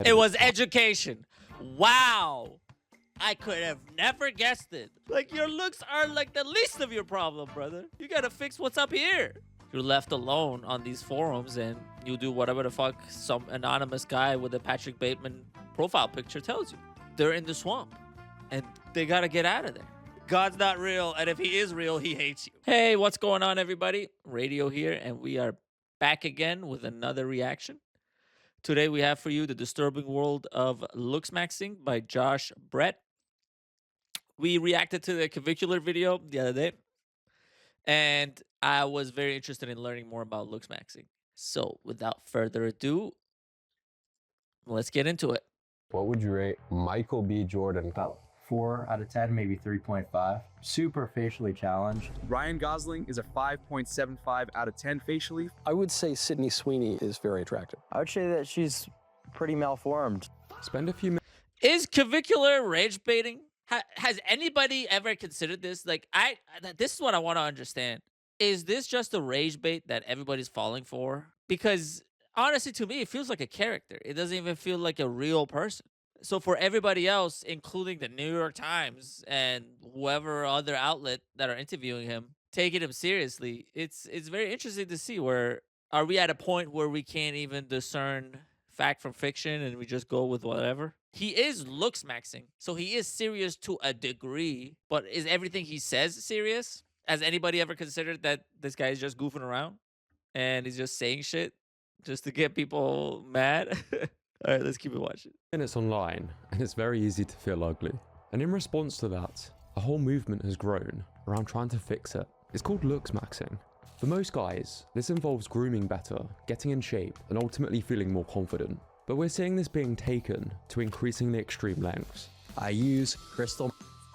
It was education. Wow. I could have never guessed it. Like, your looks are like the least of your problem, brother. You gotta fix what's up here. You're left alone on these forums and you do whatever the fuck some anonymous guy with a Patrick Bateman profile picture tells you. They're in the swamp and they gotta get out of there. God's not real, and if he is real, he hates you. Hey, what's going on, everybody? Radio here, and we are back again with another reaction. Today we have for you The Disturbing World of Looksmaxxing by Josh Brett. We reacted to the clavicular video the other day, and I was very interested in learning more about looksmaxxing. So without further ado, let's get into it. What would you rate Michael B. Jordan? About 4 out of 10, maybe 3.5. Super facially challenged. Ryan Gosling is a 5.75 out of 10 facially. I would say Sydney Sweeney is very attractive. I would say that she's pretty malformed. Spend a few minutes. Is clavicular rage baiting? Has anybody ever considered this? Like, this is what I want to understand. Is this just a rage bait that everybody's falling for? Because honestly, to me, it feels like a character. It doesn't even feel like a real person. So for everybody else, including the New York Times and whoever other outlet that are interviewing him, taking him seriously, it's very interesting to see where are we at a point where we can't even discern fact from fiction and we just go with whatever. He is looksmaxxing, so he is serious to a degree, but is everything he says serious? Has anybody ever considered that this guy is just goofing around and he's just saying shit just to get people mad? All right, let's keep it watching. Minutes online, and it's very easy to feel ugly. And in response to that, a whole movement has grown around trying to fix it. It's called looksmaxxing. For most guys, this involves grooming better, getting in shape, and ultimately feeling more confident. But we're seeing this being taken to increasingly extreme lengths. I use crystal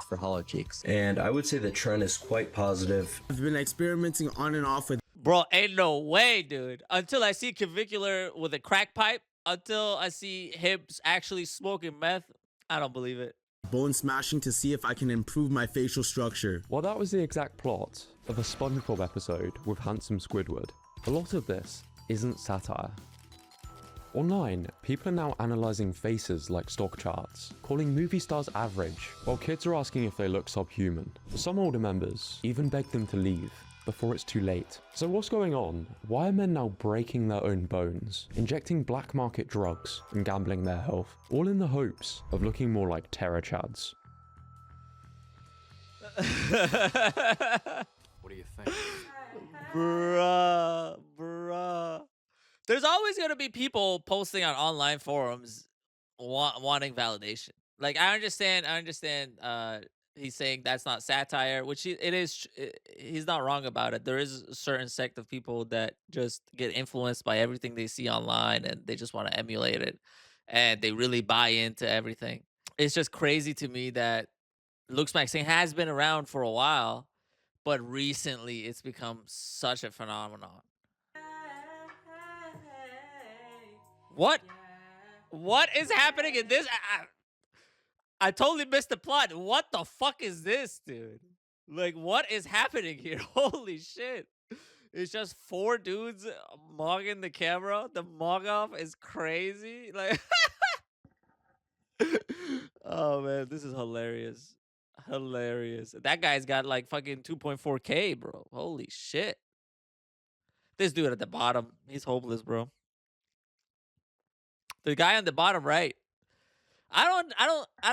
for hollow cheeks, and I would say the trend is quite positive. I've been experimenting on and off with. Bro, ain't no way, dude. Until I see clavicular with a crack pipe, until I see hips actually smoking meth, I don't believe it. Bone smashing to see if I can improve my facial structure. Well, that was the exact plot of a SpongeBob episode with handsome Squidward. A lot of this isn't satire. Online, people are now analysing faces like stock charts, calling movie stars average, while kids are asking if they look subhuman. Some older members even beg them to leave before it's too late. So what's going on? Why are men now breaking their own bones, injecting black market drugs and gambling their health, all in the hopes of looking more like terror chads? What do you think? Bruh. There's always going to be people posting on online forums wanting validation. Like, I understand he's saying that's not satire, which he's not wrong about it. There is a certain sect of people that just get influenced by everything they see online and they just want to emulate it and they really buy into everything. It's just crazy to me that looksmaxxing has been around for a while, but recently it's become such a phenomenon. What is happening in this? I totally missed the plot. What the fuck is this, dude? Like, what is happening here? Holy shit. It's just 4 dudes mogging the camera. The mog off is crazy. Like, oh man, this is hilarious. Hilarious. That guy's got like fucking 2.4K, bro. Holy shit. This dude at the bottom, he's hopeless, bro. The guy on the bottom right, I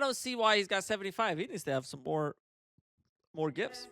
don't see why he's got 75. He needs to have some more gifts.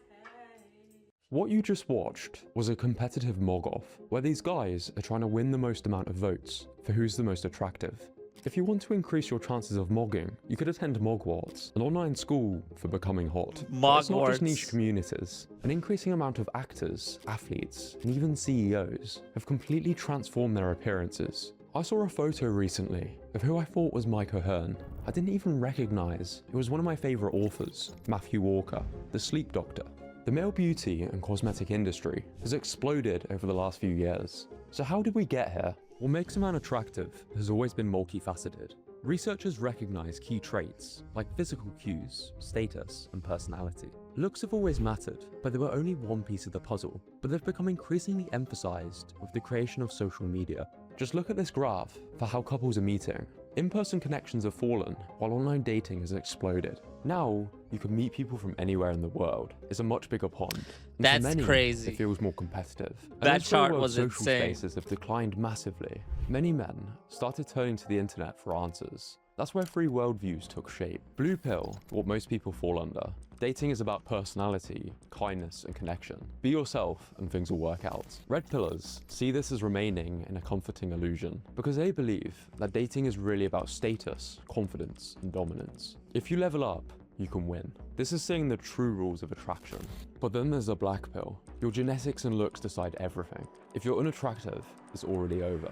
What you just watched was a competitive mog-off, where these guys are trying to win the most amount of votes for who's the most attractive. If you want to increase your chances of mogging, you could attend Mogwarts, an online school for becoming hot. But it's not just niche communities. An increasing amount of actors, athletes, and even CEOs have completely transformed their appearances. I saw a photo recently of who I thought was Mike O'Hearn. I didn't even recognize it was one of my favorite authors, Matthew Walker, the Sleep Doctor. The male beauty and cosmetic industry has exploded over the last few years. So how did we get here? What makes a man attractive has always been multifaceted. Researchers recognize key traits like physical cues, status, and personality. Looks have always mattered, but they were only one piece of the puzzle, but they've become increasingly emphasized with the creation of social media. Just look at this graph for how couples are meeting. In-person connections have fallen, while online dating has exploded. Now, you can meet people from anywhere in the world. It's a much bigger pond. And That's for many, crazy. It feels more competitive. And That as chart real-world was social insane. spaces have declined massively. Many men started turning to the internet for answers. That's where free worldviews took shape. Blue pill, what most people fall under. Dating is about personality, kindness, and connection. Be yourself and things will work out. Red pillars see this as remaining in a comforting illusion because they believe that dating is really about status, confidence, and dominance. If you level up, you can win. This is seeing the true rules of attraction. But then there's a black pill. Your genetics and looks decide everything. If you're unattractive, it's already over.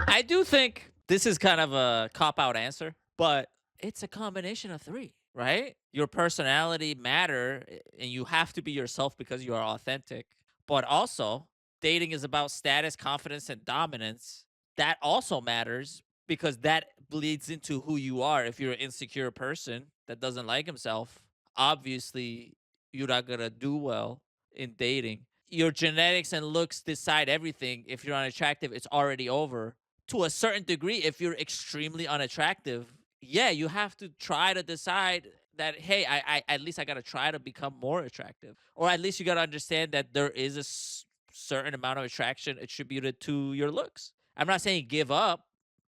I do think this is kind of a cop-out answer, but it's a combination of three, right? Your personality matter, and you have to be yourself because you are authentic. But also, dating is about status, confidence, and dominance. That also matters because that bleeds into who you are. If you're an insecure person that doesn't like himself, obviously you're not gonna do well in dating. Your genetics and looks decide everything. If you're unattractive, it's already over. To a certain degree, if you're extremely unattractive, yeah, you have to try to decide that, hey, I at least I gotta try to become more attractive, or at least you gotta understand that there is a certain amount of attraction attributed to your looks. I'm not saying give up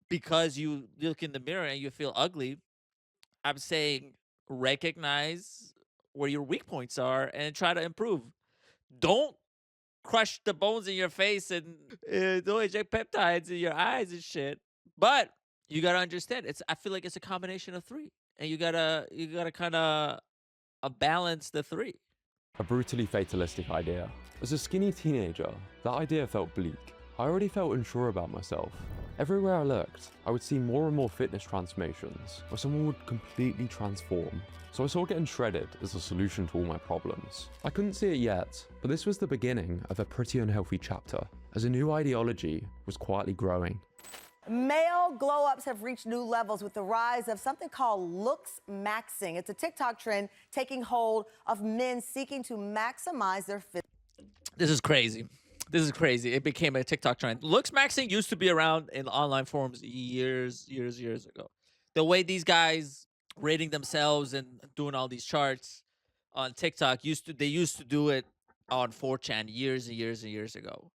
because you look in the mirror and you feel ugly. I'm saying recognize where your weak points are and try to improve. Don't crush the bones in your face and don't inject peptides in your eyes and shit. But you gotta understand, I feel like it's a combination of three, and you gotta kind of balance the three. A brutally fatalistic idea. As a skinny teenager, that idea felt bleak. I already felt unsure about myself. Everywhere I looked, I would see more and more fitness transformations where someone would completely transform. So I saw getting shredded as a solution to all my problems. I couldn't see it yet, but this was the beginning of a pretty unhealthy chapter, as a new ideology was quietly growing. Male glow-ups have reached new levels with the rise of something called looksmaxxing. It's a TikTok trend taking hold of men seeking to maximize their fit. This is crazy. This is crazy. It became a TikTok trend. Looksmaxxing used to be around in online forums years ago. The way these guys rating themselves and doing all these charts on TikTok they used to do it on 4chan years and years ago.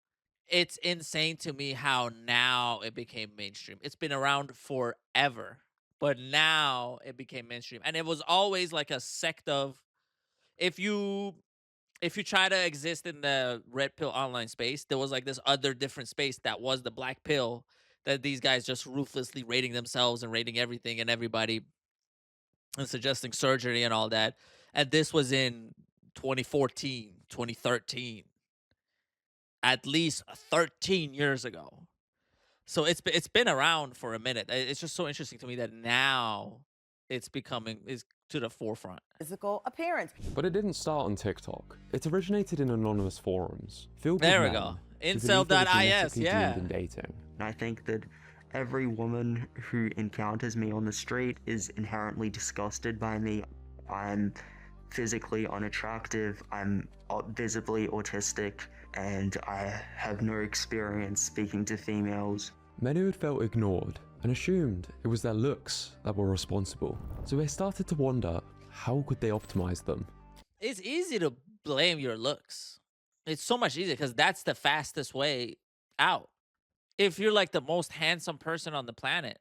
It's insane to me how now it became mainstream. It's been around forever, but now it became mainstream. And it was always like a sect of, if you try to exist in the red pill online space, there was like this other different space that was the black pill, that these guys just ruthlessly rating themselves and rating everything and everybody and suggesting surgery and all that. And this was in 2014, 2013. At least 13 years ago. So it's been around for a minute. It's just so interesting to me that now it's is to the forefront. Physical appearance. But it didn't start on TikTok. It originated in anonymous forums. Filled with There we men go. who believed they were Incel.is, genetically yeah. doomed in dating. I think that every woman who encounters me on the street is inherently disgusted by me. I'm physically unattractive, I'm visibly autistic, and I have no experience speaking to females. Many had felt ignored and assumed it was their looks that were responsible. So they started to wonder, how could they optimize them? It's easy to blame your looks. It's so much easier because that's the fastest way out. If you're like the most handsome person on the planet,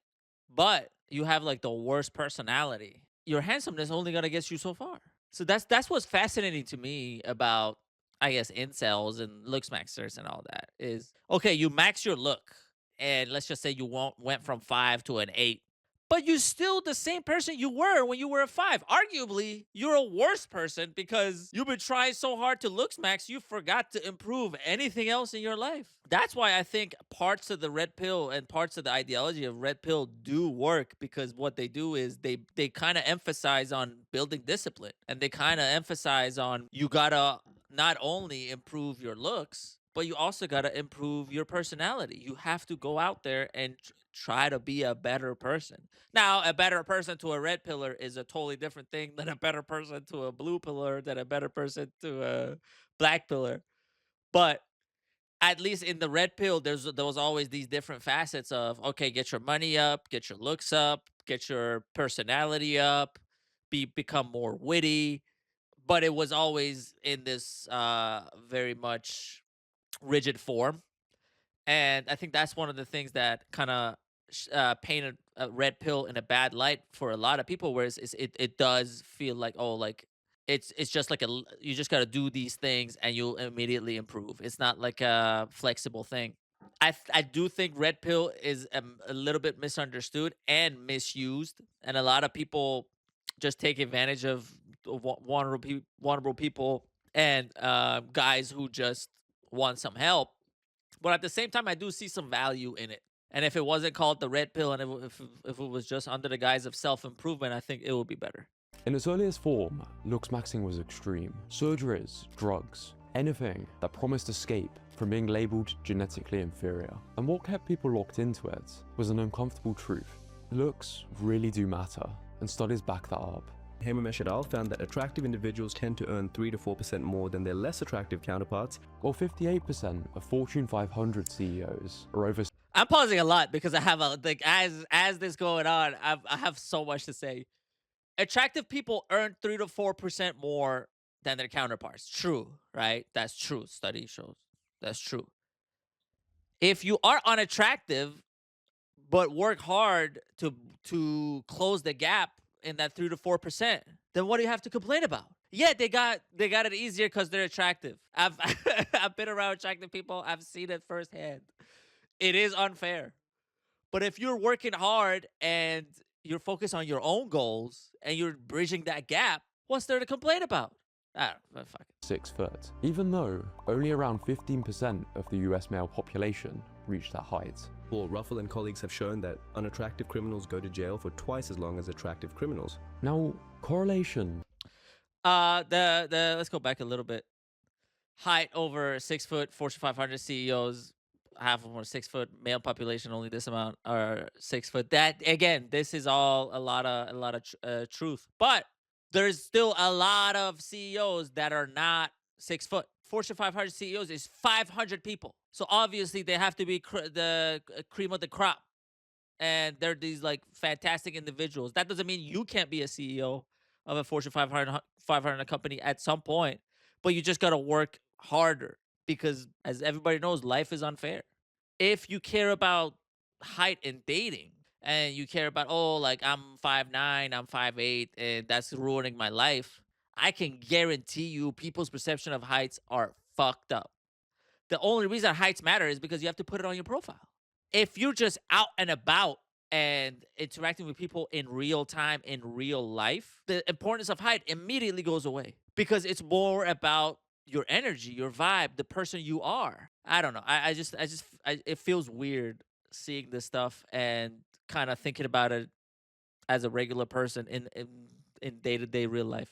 but you have like the worst personality, your handsomeness only gonna get you so far. So that's what's fascinating to me about, I guess, incels and looksmaxers and all that is, okay, you max your look, and let's just say you went from 5 to an 8, but you're still the same person you were when you were a 5. Arguably, you're a worse person because you've been trying so hard to looksmax, you forgot to improve anything else in your life. That's why I think parts of the red pill and parts of the ideology of red pill do work, because what they do is they kind of emphasize on building discipline, and they kind of emphasize on, you gotta not only improve your looks, but you also got to improve your personality. You have to go out there and try to be a better person. Now, a better person to a red pillar is a totally different thing than a better person to a blue pillar, than a better person to a black pillar. But at least in the red pill, there was always these different facets of, okay, get your money up, get your looks up, get your personality up, become more witty, but it was always in this very much rigid form. And I think that's one of the things that kind of painted a red pill in a bad light for a lot of people, whereas it does feel like, oh, like it's just like you just got to do these things and you'll immediately improve. It's not like a flexible thing. I do think red pill is a little bit misunderstood and misused, and a lot of people just take advantage of vulnerable people and guys who just want some help. But at the same time, I do see some value in it. And if it wasn't called the red pill, and if it was just under the guise of self-improvement, I think it would be better. In its earliest form, looksmaxxing was extreme. Surgeries, drugs, anything that promised escape from being labelled genetically inferior. And what kept people locked into it was an uncomfortable truth. Looks really do matter, and studies back that up. Hamermesh et al. Found that attractive individuals tend to earn 3 to 4% more than their less attractive counterparts, while 58% of Fortune 500 CEOs are over. I'm pausing a lot because I have as this going on, I have so much to say. Attractive people earn 3 to 4% more than their counterparts. True, right? That's true. Study shows that's true. If you are unattractive but work hard to close the gap in that 3 to 4%, then what do you have to complain about? Yeah, they got it easier because they're attractive. I've I've been around attractive people. I've seen it firsthand. It is unfair. But if you're working hard and you're focused on your own goals and you're bridging that gap, what's there to complain about? I don't know, fuck it. 6 foot, even though only around 15% of the US male population reach that height. Paul Ruffle and colleagues have shown that unattractive criminals go to jail for twice as long as attractive criminals. Now, correlation. Let's go back a little bit. Height over 6 foot, Fortune 500 CEOs, half of them are 6 foot. Male population, only this amount are 6 foot. That again, this is all a lot of truth. But there's still a lot of CEOs that are not 6 foot. Fortune 500 CEOs is 500 people. So obviously they have to be the cream of the crop. And they're these like fantastic individuals. That doesn't mean you can't be a CEO of a Fortune 500 company at some point. But you just got to work harder because, as everybody knows, life is unfair. If you care about height in dating, and you care about, oh, like I'm 5'9", I'm 5'8", and that's ruining my life, I can guarantee you people's perception of heights are fucked up. The only reason heights matter is because you have to put it on your profile. If you're just out and about and interacting with people in real time, in real life, the importance of height immediately goes away because it's more about your energy, your vibe, the person you are. I don't know. It feels weird seeing this stuff and kind of thinking about it as a regular person in day-to-day real life.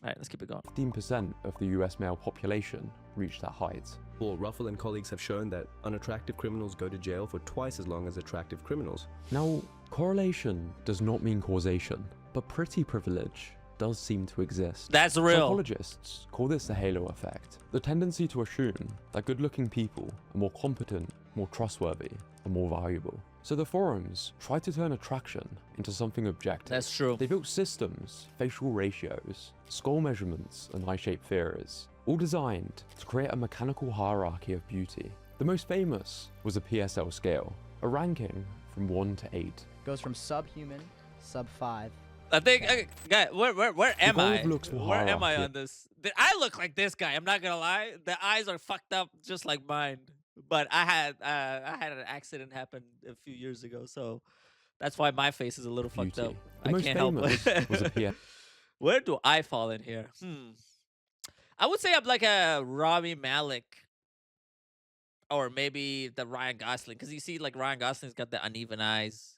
All right, let's keep it going. 15% of the US male population reach that height. Paul Ruffle and colleagues have shown that unattractive criminals go to jail for twice as long as attractive criminals. Now, correlation does not mean causation, but pretty privilege does seem to exist. That's real. Psychologists call this the halo effect, the tendency to assume that good-looking people are more competent, more trustworthy, and more valuable. So the forums try to turn attraction into something objective. That's true. They built systems, facial ratios, skull measurements, and eye-shape theories, all designed to create a mechanical hierarchy of beauty. The most famous was a PSL scale, a ranking from 1 to 8. Goes from subhuman, sub 5. I think, guy, where am I? Where am I hierarchy. on this? I look like this guy. I'm not gonna lie. The eyes are fucked up just like mine. But I had an accident happen a few years ago, so that's why my face is a little fucked up. The I most can't help famous it. was a PS. Where do I fall in here? I would say I'm like a Rami Malek, or maybe the Ryan Gosling, because you see, like Ryan Gosling's got the uneven eyes.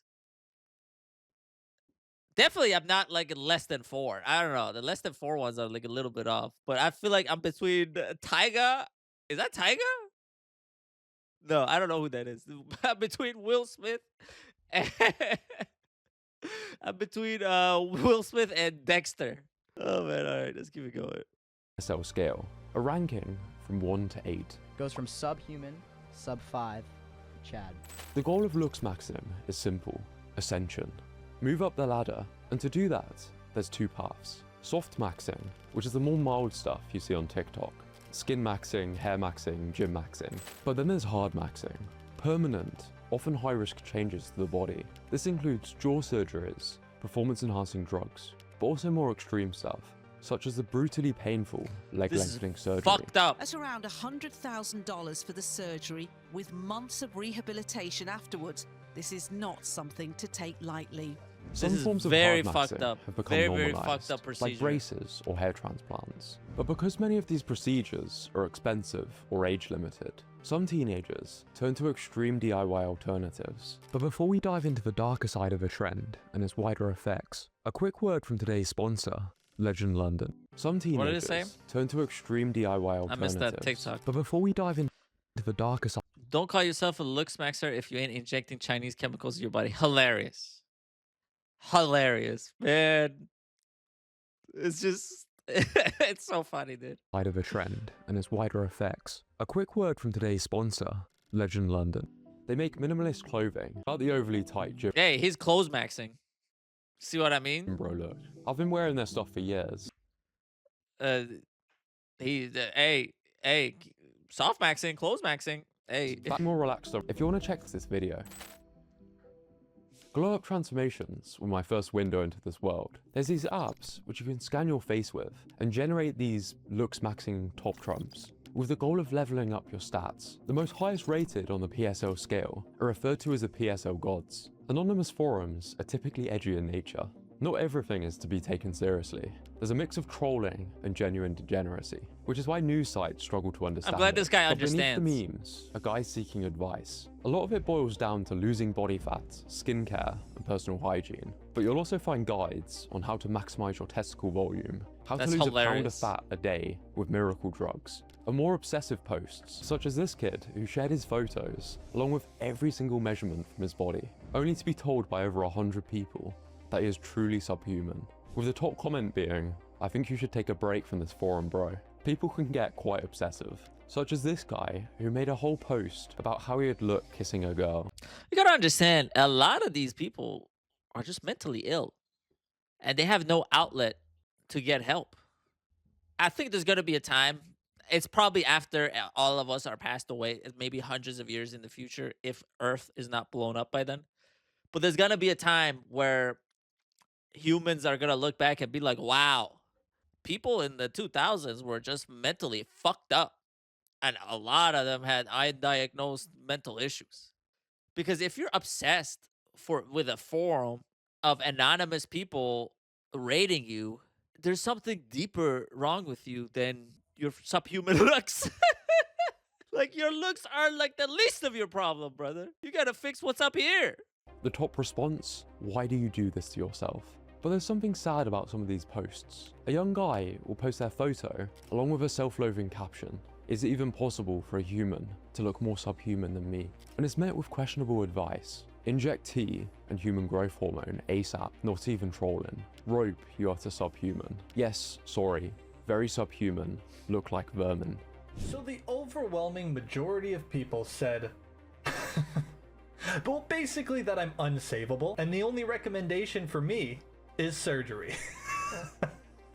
Definitely, I'm not like less than 4. I don't know. The less than 4 ones are like a little bit off, but I feel like I'm between Tyga. Is that Tyga? No, I don't know who that is. I'm between Will Smith and Will Smith and Dexter. Oh man, all right, let's keep it going. PSL scale, a ranking from 1 to 8. Goes from subhuman, sub 5, Chad. The goal of Looksmaxxing is simple: ascension. Move up the ladder, and to do that, there's 2 paths. Soft maxing, which is the more mild stuff you see on TikTok. Skin maxing, hair maxing, gym maxing. But then there's hard maxing. Permanent, often high-risk changes to the body. This includes jaw surgeries, performance-enhancing drugs, but also more extreme stuff, such as the brutally painful leg-lengthening surgery. Fucked up. That's around $100,000 for the surgery, with months of rehabilitation afterwards. This is not something to take lightly. Some This is forms of very hard fucked maxing up. have become Very normalized, fucked up like procedure. braces or hair transplants. But because many of these procedures are expensive or age-limited, some teenagers turn to extreme DIY alternatives. But before we dive into the darker side of a trend and its wider effects, a quick word from today's sponsor, Legend London. Some What did it teenagers say? turn to extreme DIY I alternatives. missed that TikTok. But before we dive into the darker side, Don't call yourself a Looksmaxxer if you ain't injecting Chinese chemicals in your body. Hilarious. Hilarious, man. It's just, it's so funny, dude. side of a trend and its wider effects, a quick word from today's sponsor, Legend London. They make minimalist clothing without the overly tight gym Hey, he's clothes maxing. See what I mean? bro look. I've been wearing their stuff for years. Hey, soft maxing, clothes maxing. Hey. Back more relaxed. If you want to check this video, Glow Up Transformations were my first window into this world. There's these apps which you can scan your face with and generate these Looksmaxxing top trumps with the goal of leveling up your stats. The most highest rated on the PSL scale are referred to as the PSL gods. Anonymous forums are typically edgy in nature. Not everything is to be taken seriously. There's a mix of trolling and genuine degeneracy, which is why news sites struggle to understand. I'm glad this guy But understands. beneath the memes, a guy seeking advice. A lot of it boils down to losing body fat, skincare, and personal hygiene. But you'll also find guides on how to maximize your testicle volume, how That's to lose hilarious. a pound of fat a day with miracle drugs, and more obsessive posts, such as this kid who shared his photos, along with every single measurement from his body, only to be told by over 100 people that he is truly subhuman. With the top comment being, "I think you should take a break from this forum, bro." People can get quite obsessive, such as this guy who made a whole post about how he'd look kissing a girl. You gotta understand, a lot of these people are just mentally ill. And they have no outlet to get help. I think there's gonna be a time, it's probably after all of us are passed away, maybe hundreds of years in the future, if Earth is not blown up by then. But there's gonna be a time where humans are gonna look back and be like, wow, people in the 2000s were just mentally fucked up. And a lot of them had undiagnosed mental issues. Because if you're obsessed with a forum of anonymous people rating you, there's something deeper wrong with you than your subhuman looks. Like, your looks are like the least of your problem, brother. You gotta fix what's up here. The top response, "Why do you do this to yourself?" But there's something sad about some of these posts. A young guy will post their photo along with a self-loathing caption, "Is it even possible for a human to look more subhuman than me?" And it's met with questionable advice. Inject T and human growth hormone ASAP, not even trolling. Rope you are to subhuman. Yes, sorry, very subhuman, look like vermin. So the overwhelming majority of people said, well, basically that I'm unsavable, and the only recommendation for me is surgery.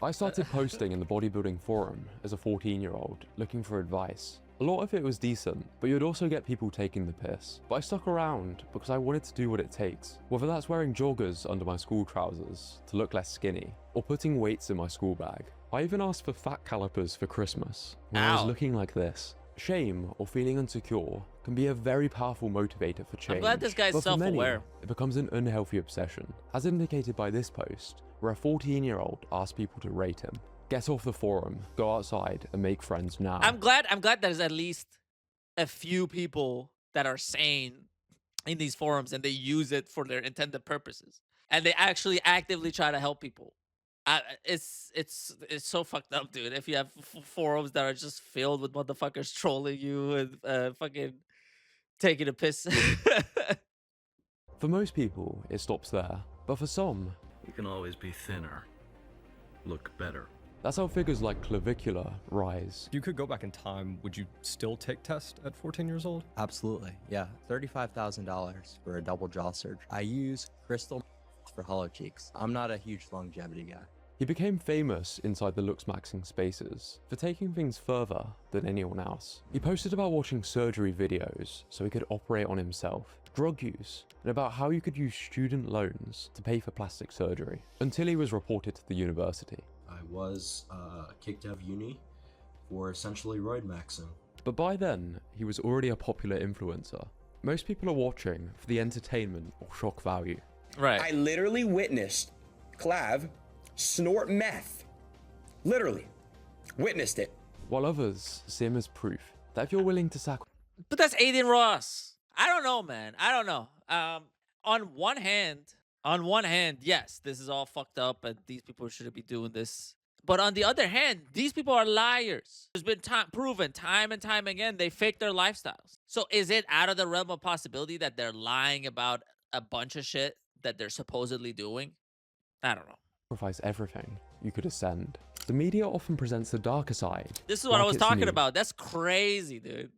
I started posting in the bodybuilding forum as a 14-year-old looking for advice. A lot of it was decent, but you'd also get people taking the piss. But I stuck around because I wanted to do what it takes, whether that's wearing joggers under my school trousers to look less skinny, or putting weights in my school bag. I even asked for fat calipers for Christmas when I was looking like this. Shame or feeling insecure can be a very powerful motivator for change. I'm glad this guy's but for many, self-aware. it becomes an unhealthy obsession, as indicated by this post, where a 14-year-old asked people to rate him. Get off the forum, go outside, and make friends now. I'm glad there's at least a few people that are sane in these forums and they use it for their intended purposes. And they actually actively try to help people. It's so fucked up, dude. If you have forums that are just filled with motherfuckers trolling you and fucking taking a piss. For most people, it stops there. But for some, You can always be thinner, look better. That's how figures like clavicular rise. If you could go back in time, would you still take test at 14 years old? Absolutely, yeah. $35,000 for a double jaw surgery. I use crystal for hollow cheeks. I'm not a huge longevity guy. He became famous inside the Looksmaxxing spaces for taking things further than anyone else. He posted about watching surgery videos so he could operate on himself, drug use, and about how you could use student loans to pay for plastic surgery, until he was reported to the university. I was kicked out of uni for essentially roid maxing. But by then, he was already a popular influencer. Most people are watching for the entertainment or shock value. Right. I literally witnessed Clav snort meth. Literally. Witnessed it. While others see him as proof that if you're willing to sacrifice... But that's Aiden Ross. I don't know, man. I don't know. On one hand, yes, this is all fucked up and these people shouldn't be doing this. But on the other hand, these people are liars. It's been proven time and time again they fake their lifestyles. So is it out of the realm of possibility that they're lying about a bunch of shit that they're supposedly doing? I don't know. Sacrifice everything, you could ascend. The media often presents the darker side. This is what I was talking about. That's crazy, dude.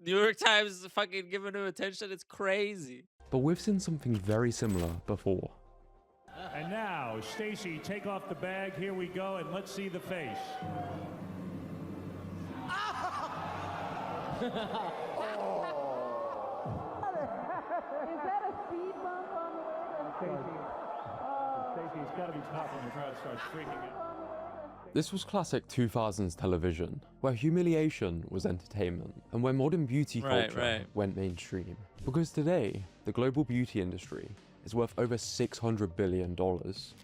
New York Times fucking giving him attention. It's crazy. But we've seen something very similar before. And now, Stacy, take off the bag. Here we go, and let's see the face. Is that a speed bump on the road? Stacy's got to be tough when the crowd starts freaking out. This was classic 2000s television, where humiliation was entertainment, and where modern beauty culture went mainstream. Because today, the global beauty industry is worth over $600 billion.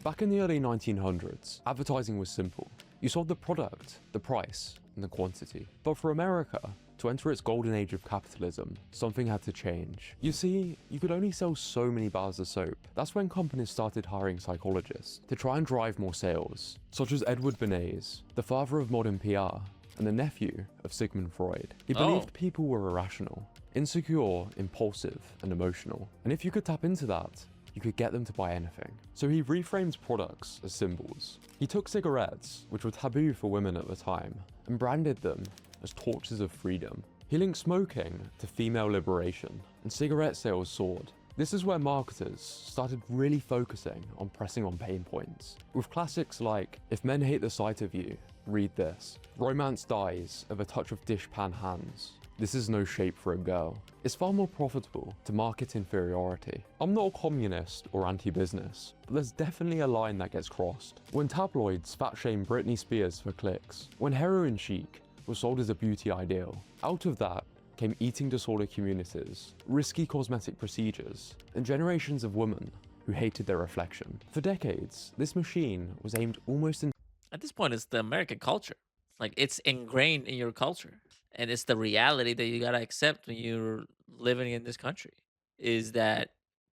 Back in the early 1900s, advertising was simple. You sold the product, the price, and the quantity. But for America, to enter its golden age of capitalism, something had to change. You see, you could only sell so many bars of soap. That's when companies started hiring psychologists to try and drive more sales, such as Edward Bernays, the father of modern PR, and the nephew of Sigmund Freud. He believed people were irrational, insecure, impulsive, and emotional. And if you could tap into that, you could get them to buy anything. So he reframed products as symbols. He took cigarettes, which were taboo for women at the time, and branded them as torches of freedom. He linked smoking to female liberation, and cigarette sales soared. This is where marketers started really focusing on pressing on pain points, with classics like, "If men hate the sight of you, read this." "Romance dies of a touch of dishpan hands. This is no shape for a girl." It's far more profitable to market inferiority. I'm not a communist or anti-business, but there's definitely a line that gets crossed. When tabloids fat-shame Britney Spears for clicks, when heroin chic was sold as a beauty ideal, out of that came eating disorder communities, risky cosmetic procedures, and generations of women who hated their reflection. For decades, this machine was aimed almost in... At this point, it's the American culture. Like, it's ingrained in your culture. And it's the reality that you gotta accept when you're living in this country, is that,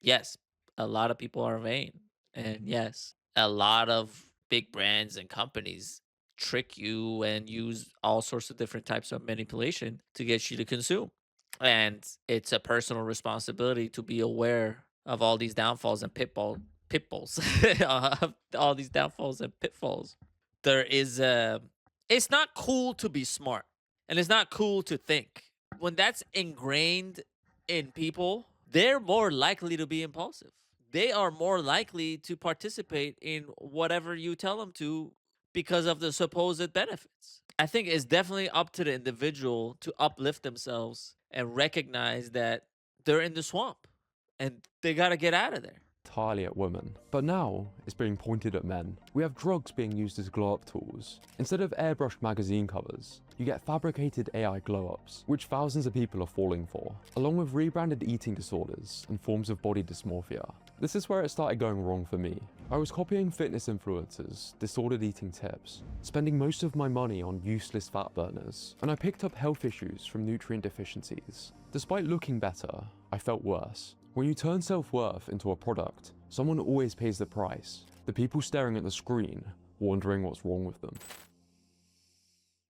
yes, a lot of people are vain. And yes, a lot of big brands and companies trick you and use all sorts of different types of manipulation to get you to consume. And it's a personal responsibility to be aware of all these downfalls and pitfalls, all these downfalls and pitfalls. There is it's not cool to be smart, and it's not cool to think. When that's ingrained in people, they're more likely to be impulsive. They are more likely to participate in whatever you tell them to because of the supposed benefits. I think it's definitely up to the individual to uplift themselves and recognize that they're in the swamp and they gotta get out of there. Entirely at women. But now it's being pointed at men. We have drugs being used as glow-up tools. Instead of airbrushed magazine covers, you get fabricated AI glow-ups, which thousands of people are falling for, along with rebranded eating disorders and forms of body dysmorphia. This is where it started going wrong for me. I was copying fitness influencers' disordered eating tips, spending most of my money on useless fat burners, and I picked up health issues from nutrient deficiencies. Despite looking better, I felt worse. When you turn self-worth into a product, someone always pays the price. The people staring at the screen, wondering what's wrong with them.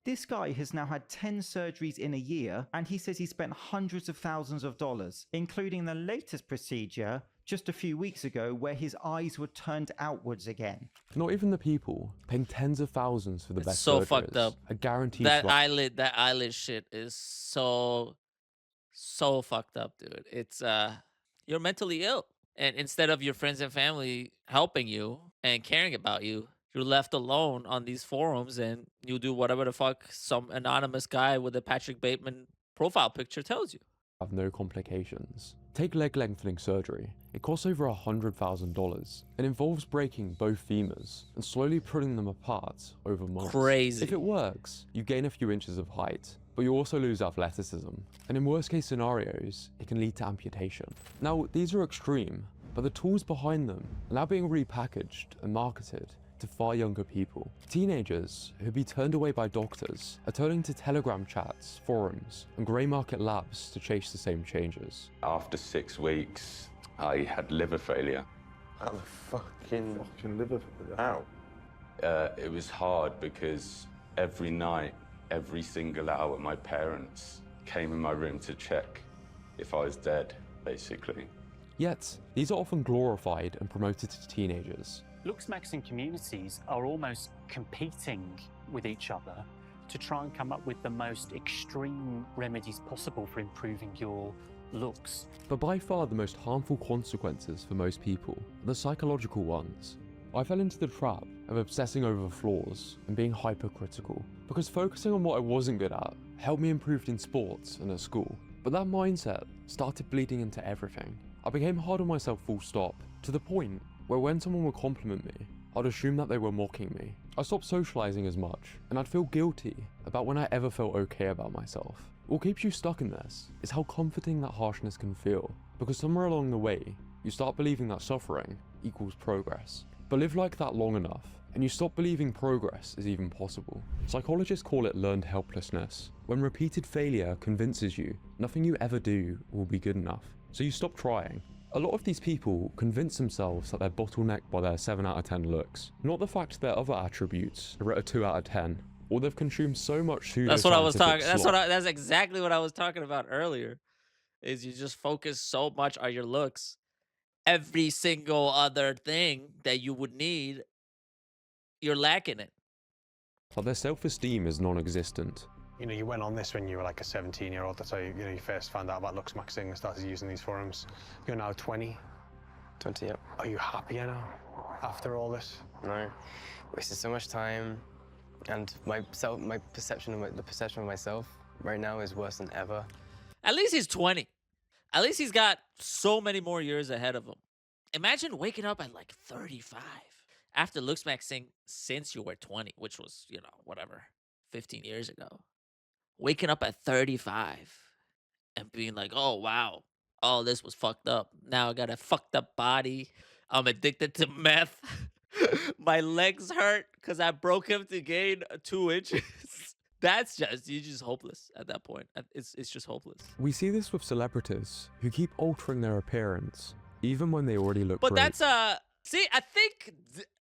This guy has now had 10 surgeries in a year, and he says he spent hundreds of thousands of dollars, including the latest procedure just a few weeks ago where his eyes were turned outwards again. Not even the people paying tens of thousands for the best So surgeries fucked up. are guaranteed That to eyelid shit is so fucked up, dude. It's you're mentally ill. And instead of your friends and family helping you and caring about you, you're left alone on these forums and you do whatever the fuck some anonymous guy with a Patrick Bateman profile picture tells you. have no complications. Take leg lengthening surgery. It costs over $100,000 and involves breaking both femurs and slowly pulling them apart over months. Crazy. If it works, you gain a few inches of height, but you also lose athleticism. And in worst case scenarios, it can lead to amputation. Now, these are extreme, but the tools behind them are now being repackaged and marketed to far younger people. Teenagers who'd be turned away by doctors are turning to Telegram chats, forums, and grey market labs to chase the same changes. After 6 weeks, I had liver failure. How the fucking liver failure? How? It was hard because every night, every single hour, my parents came in my room to check if I was dead, basically. Yet, these are often glorified and promoted to teenagers. Looksmaxxing communities are almost competing with each other to try and come up with the most extreme remedies possible for improving your looks. But by far the most harmful consequences for most people are the psychological ones. I fell into the trap of obsessing over flaws and being hypercritical, because focusing on what I wasn't good at helped me improve in sports and at school. But that mindset started bleeding into everything. I became hard on myself full stop, to the point where when someone would compliment me, I'd assume that they were mocking me. I stopped socializing as much, and I'd feel guilty about when I ever felt okay about myself. What keeps you stuck in this is how comforting that harshness can feel, because somewhere along the way, you start believing that suffering equals progress. But live like that long enough, and you stop believing progress is even possible. Psychologists call it learned helplessness, when repeated failure convinces you nothing you ever do will be good enough, so you stop trying. A lot of these people convince themselves that they're bottlenecked by their 7 out of 10 looks, not the fact their other attributes are at a 2 out of 10, or they've consumed so much pseudo. That's what I was talking. slop. That's exactly what I was talking about earlier. Is you just focus so much on your looks, every single other thing that you would need, you're lacking it. But their self-esteem is non-existent. You know, you went on this when you were like a 17-year-old. That's how you first found out about Looksmaxxing and started using these forums. You're now 20. 20, yep. Are you happier now after all this? No, wasted so much time, and the perception of myself right now is worse than ever. At least he's 20. At least he's got so many more years ahead of him. Imagine waking up at like 35 after Looksmaxxing since you were 20, which was, you know, whatever, 15 years ago. Waking up at 35 and being like, oh, wow, all this was fucked up. Now I got a fucked up body. I'm addicted to meth. My legs hurt because I broke him to gain 2 inches. That's just, you're just hopeless at that point. It's just hopeless. We see this with celebrities who keep altering their appearance, even when they already look But great. that's, see, I think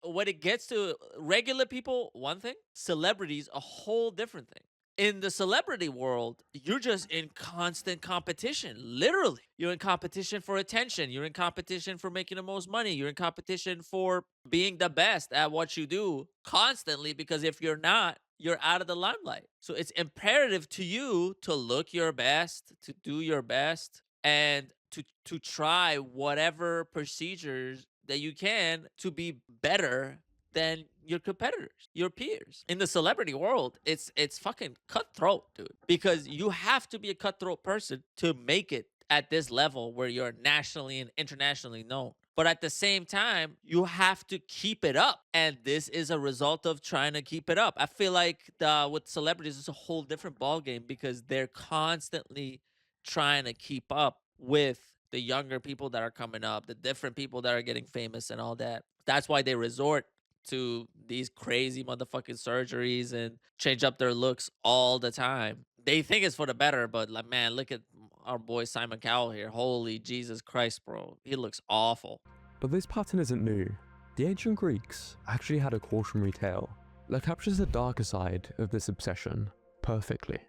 when it gets to regular people, one thing, celebrities, a whole different thing. In the celebrity world, you're just in constant competition, literally. You're in competition for attention. You're in competition for making the most money. You're in competition for being the best at what you do constantly, because if you're not, you're out of the limelight. So it's imperative to you to look your best, to do your best, and to try whatever procedures that you can to be better than your competitors, your peers. In the celebrity world, it's fucking cutthroat, dude. Because you have to be a cutthroat person to make it at this level where you're nationally and internationally known. But at the same time, you have to keep it up. And this is a result of trying to keep it up. I feel like with celebrities, it's a whole different ballgame because they're constantly trying to keep up with the younger people that are coming up, the different people that are getting famous and all that. That's why they resort to these crazy motherfucking surgeries and change up their looks all the time. They think it's for the better, but like, man, look at our boy Simon Cowell here. Holy Jesus Christ, bro. He looks awful. But this pattern isn't new. The ancient Greeks actually had a cautionary tale that captures the darker side of this obsession perfectly.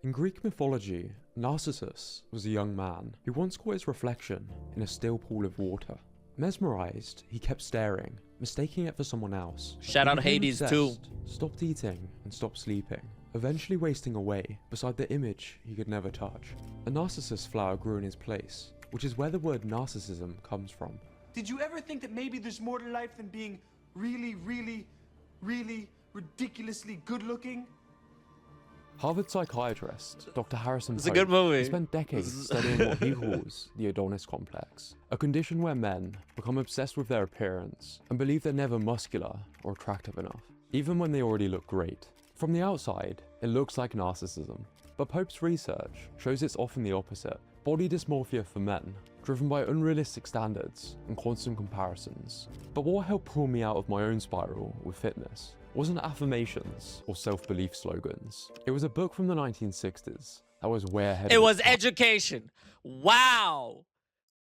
In Greek mythology, Narcissus was a young man who once caught his reflection in a still pool of water. Mesmerized, he kept staring, mistaking it for someone else. Shout He out became Hades too. obsessed, stopped eating and stopped sleeping, eventually wasting away beside the image he could never touch. A narcissus flower grew in his place, which is where the word narcissism comes from. Did you ever think that maybe there's more to life than being really, really, really ridiculously good looking? Harvard psychiatrist Dr. Harrison It's a good Pope movie. spent decades studying what he calls the Adonis complex, a condition where men become obsessed with their appearance and believe they're never muscular or attractive enough, even when they already look great. From the outside, it looks like narcissism, but Pope's research shows it's often the opposite. Body dysmorphia for men, driven by unrealistic standards and constant comparisons. But what helped pull me out of my own spiral with fitness wasn't affirmations or self-belief slogans. It was a book from the 1960s that was way ahead It of was its time. education. Wow.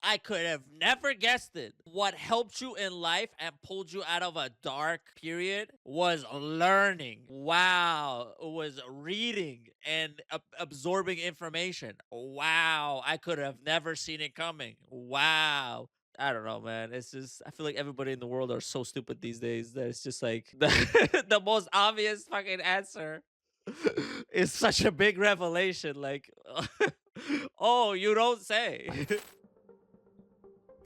I could have never guessed it. What helped you in life and pulled you out of a dark period was learning. Wow. It was reading and absorbing information. Wow. I could have never seen it coming. Wow. I don't know, man. It's just, I feel like everybody in the world are so stupid these days that it's just like the most obvious fucking answer is such a big revelation. Like, oh, you don't say.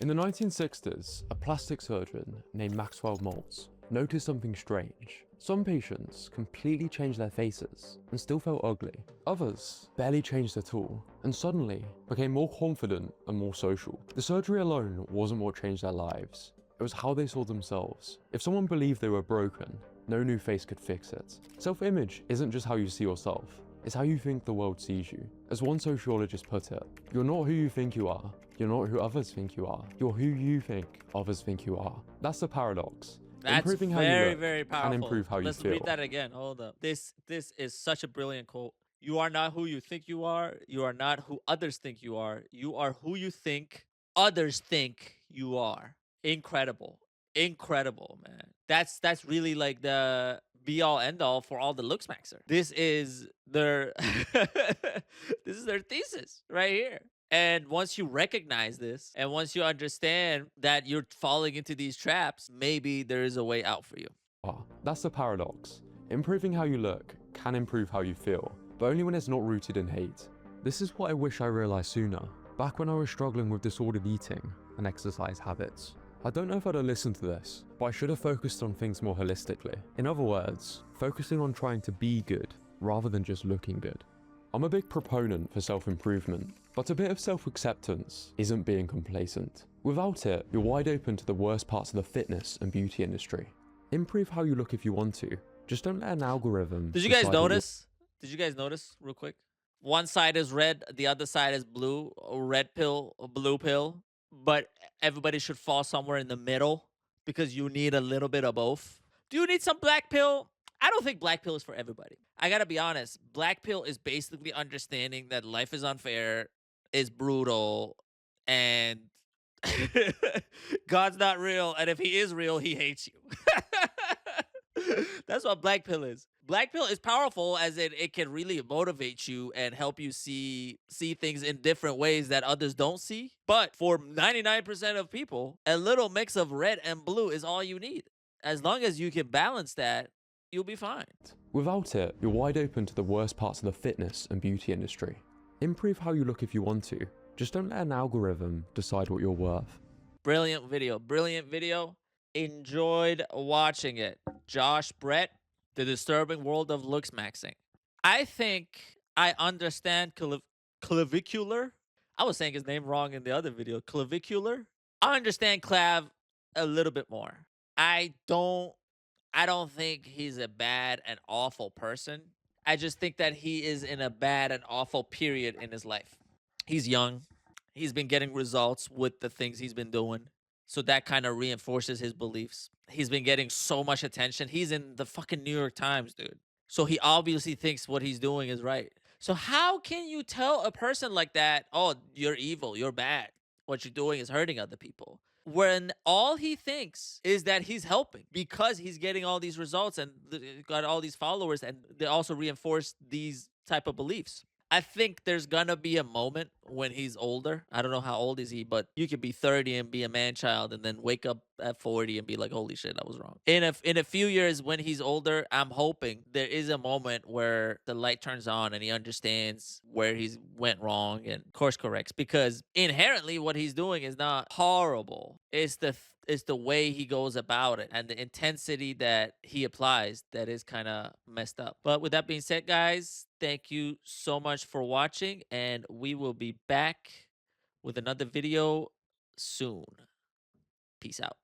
In the 1960s, a plastic surgeon named Maxwell Maltz noticed something strange. Some patients completely changed their faces and still felt ugly. Others barely changed at all and suddenly became more confident and more social. The surgery alone wasn't what changed their lives. It was how they saw themselves. If someone believed they were broken, no new face could fix it. Self-image isn't just how you see yourself, it's how you think the world sees you. As one sociologist put it, you're not who you think you are. You're not who others think you are. You're who you think others think you are. That's the paradox. That's Improving how very, you look very powerful. can improve how Let's you feel. read that again. Hold up. This is such a brilliant quote. You are not who you think you are. You are not who others think you are. You are who you think others think you are. Incredible. Incredible, man. That's really like the be all end all for all the Looksmaxxer. This is their this is their thesis right here. And once you recognize this, and once you understand that you're falling into these traps, maybe there is a way out for you. That's the paradox. Improving how you look can improve how you feel, but only when it's not rooted in hate. This is what I wish I realized sooner, back when I was struggling with disordered eating and exercise habits. I don't know if I'd have listened to this, but I should have focused on things more holistically. In other words, focusing on trying to be good rather than just looking good. I'm a big proponent for self-improvement, but a bit of self-acceptance isn't being complacent. Without it, you're wide open to the worst parts of the fitness and beauty industry. Improve how you look if you want to. Just don't let an algorithm. Did you guys notice? Did you guys notice real quick? One side is red, the other side is blue. A red pill, a blue pill. But everybody should fall somewhere in the middle because you need a little bit of both. Do you need some black pill? I don't think black pill is for everybody. I gotta be honest. Black pill is basically understanding that life is unfair, is brutal, and God's not real. And if he is real, he hates you. That's what black pill is. Black pill is powerful as it can really motivate you and help you see things in different ways that others don't see. But for 99% of people, a little mix of red and blue is all you need. As long as you can balance that, you'll be fine. Without it, you're wide open to the worst parts of the fitness and beauty industry. Improve how you look if you want to. Just don't let an algorithm decide what you're worth. Brilliant video. Brilliant video. Enjoyed watching it. Josh Brett, The Disturbing World of Looksmaxxing. I think I understand clavicular. I was saying his name wrong in the other video. Clavicular. I understand Clav a little bit more. I don't think he's a bad and awful person. I just think that he is in a bad and awful period in his life. He's young. He's been getting results with the things he's been doing. So that kind of reinforces his beliefs. He's been getting so much attention. He's in the fucking New York Times, dude. So he obviously thinks what he's doing is right. So how can you tell a person like that, oh, you're evil, you're bad, what you're doing is hurting other people, when all he thinks is that he's helping because he's getting all these results and got all these followers, and they also reinforce these type of beliefs. I think there's gonna be a moment when he's older. I don't know how old is he, but you could be 30 and be a man child and then wake up at 40 and be like, holy shit, I was wrong. In a few years when he's older, I'm hoping there is a moment where the light turns on and he understands where he's went wrong and course corrects, because inherently what he's doing is not horrible. It's the way he goes about it and the intensity that he applies that is kind of messed up. But with that being said, guys, thank you so much for watching, and we will be back with another video soon. Peace out.